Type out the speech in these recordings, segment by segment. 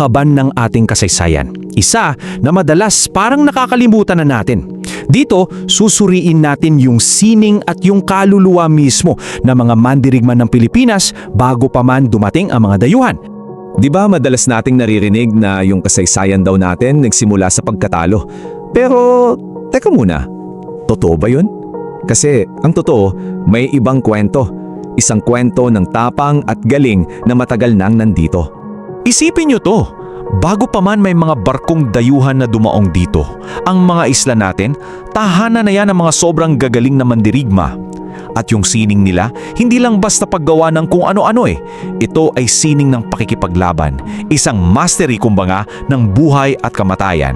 kaban ng ating kasaysayan. Isa na madalas parang nakakalimutan na natin. Dito, susuriin natin yung sining at yung kaluluwa mismo ng mga mandirigma ng Pilipinas bago pa man dumating ang mga dayuhan. Di ba madalas nating naririnig na yung kasaysayan daw natin nagsimula sa pagkatalo? Pero, teka muna, totoo ba yun? Kasi ang totoo, may ibang kwento. Isang kwento ng tapang at galing na matagal nang nandito. Isipin nyo to, bago pa man may mga barkong dayuhan na dumaong dito, ang mga isla natin, tahanan na yan ng mga sobrang gagaling na mandirigma. At yung sining nila, hindi lang basta paggawa ng kung ano-ano eh. Ito ay sining ng pakikipaglaban, isang mastery kumbaga ng buhay at kamatayan.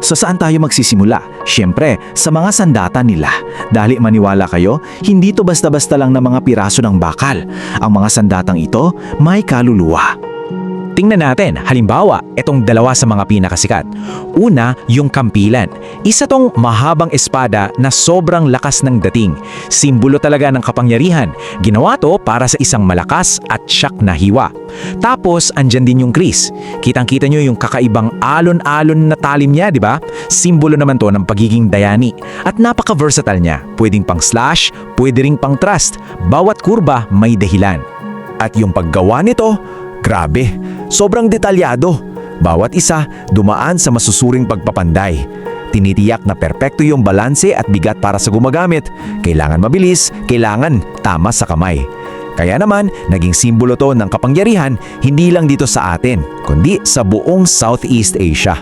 So saan tayo magsisimula? Siyempre, sa mga sandata nila. Dahil maniwala kayo, hindi to basta-basta lang na mga piraso ng bakal. Ang mga sandatang ito may kaluluwa. Tingnan natin, halimbawa, itong dalawa sa mga pinakasikat. Una, yung kampilan. Isa tong mahabang espada na sobrang lakas ng dating. Simbolo talaga ng kapangyarihan. Ginawa to para sa isang malakas at syak na hiwa. Tapos, andyan din yung kris. Kitang-kita nyo yung kakaibang alon-alon na talim niya, di ba? Simbolo naman to ng pagiging dayani. At napaka-versatile niya. Pwedeng pang slash, pwede ring pang thrust. Bawat kurba may dahilan. At yung paggawa nito, grabe, sobrang detalyado. Bawat isa dumaan sa masusuring pagpapanday. Tinitiyak na perpekto yung balanse at bigat para sa gumagamit. Kailangan mabilis, kailangan tama sa kamay. Kaya naman, naging simbolo to ng kapangyarihan hindi lang dito sa atin, kundi sa buong Southeast Asia.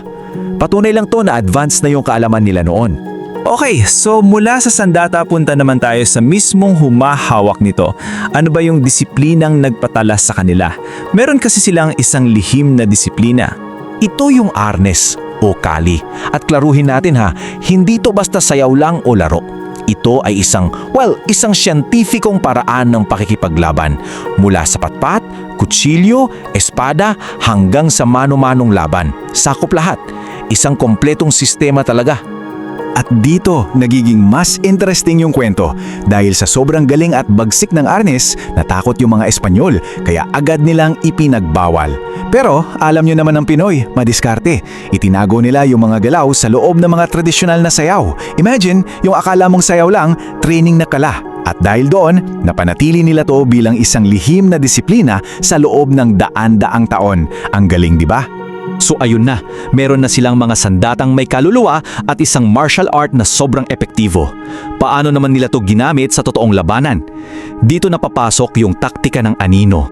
Patunay lang to na advanced na yung kaalaman nila noon. Okay, so mula sa sandata punta naman tayo sa mismong humahawak nito. Ano ba yung disiplinang nagpatala sa kanila? Meron kasi silang isang lihim na disiplina. Ito yung arnes o kali. At klaruhin natin ha, hindi to basta sayaw lang o laro. Ito ay isang siyentipikong paraan ng pakikipaglaban. Mula sa patpat, kutsilyo, espada, hanggang sa mano-manong laban. Sakop lahat. Isang kompletong sistema talaga. At dito, nagiging mas interesting yung kwento dahil sa sobrang galing at bagsik ng arnes, natakot yung mga Espanyol kaya agad nilang ipinagbawal. Pero alam nyo naman ng Pinoy, madiskarte. Itinago nila yung mga galaw sa loob ng mga tradisyonal na sayaw. Imagine, yung akala mong sayaw lang, training na kala. At dahil doon, napanatili nila to bilang isang lihim na disiplina sa loob ng daan-daang taon. Ang galing, di ba? So ayun na, meron na silang mga sandatang may kaluluwa at isang martial art na sobrang epektibo. Paano naman nila to ginamit sa totoong labanan? Dito na papasok yung taktika ng anino.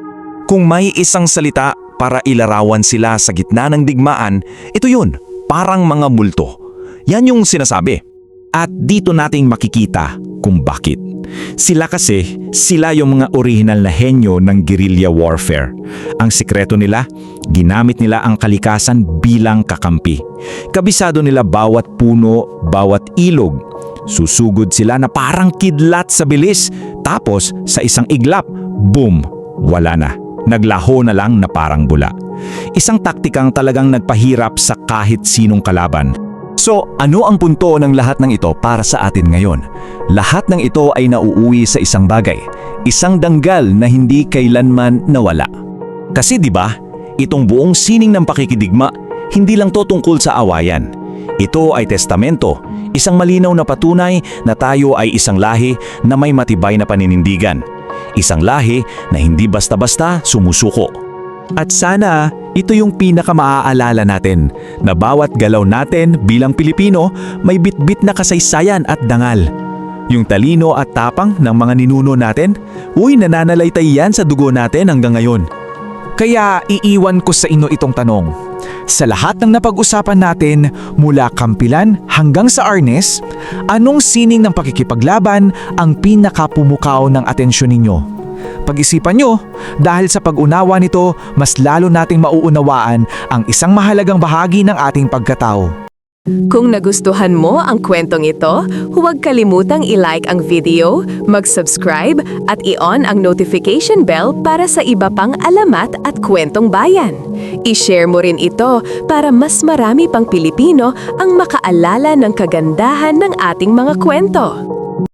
Kung may isang salita para ilarawan sila sa gitna ng digmaan, ito yun, parang mga multo. Yan yung sinasabi. At dito nating makikita kung bakit. Sila yung mga original na henyo ng guerrilla warfare. Ang sikreto nila, ginamit nila ang kalikasan bilang kakampi. Kabisado nila bawat puno, bawat ilog. Susugod sila na parang kidlat sa bilis. Tapos sa isang iglap, boom, wala na. Naglaho na lang na parang bula. Isang taktikang talagang nagpahirap sa kahit sinong kalaban. So, ano ang punto ng lahat ng ito para sa atin ngayon? Lahat ng ito ay nauuwi sa isang bagay, isang danggal na hindi kailanman nawala. Kasi 'di ba, itong buong sining ng pakikidigma, hindi lang to tungkol sa awayan. Ito ay testamento, isang malinaw na patunay na tayo ay isang lahi na may matibay na paninindigan. Isang lahi na hindi basta-basta sumusuko. At sana, ito yung pinaka-maaalala natin na bawat galaw natin bilang Pilipino may bitbit na kasaysayan at dangal. Yung talino at tapang ng mga ninuno natin, nananalaytay yan sa dugo natin hanggang ngayon. Kaya iiwan ko sa inyo itong tanong. Sa lahat ng napag-usapan natin, mula kampilan hanggang sa arnes, anong sining ng pakikipaglaban ang pinakapumukaw ng atensyon ninyo? Pag-isipan nyo, dahil sa pag-unawa nito, mas lalo nating mauunawaan ang isang mahalagang bahagi ng ating pagkatao. Kung nagustuhan mo ang kwentong ito, huwag kalimutang i-like ang video, mag-subscribe at i-on ang notification bell para sa iba pang alamat at kwentong bayan. I-share mo rin ito para mas marami pang Pilipino ang makaalala ng kagandahan ng ating mga kwento.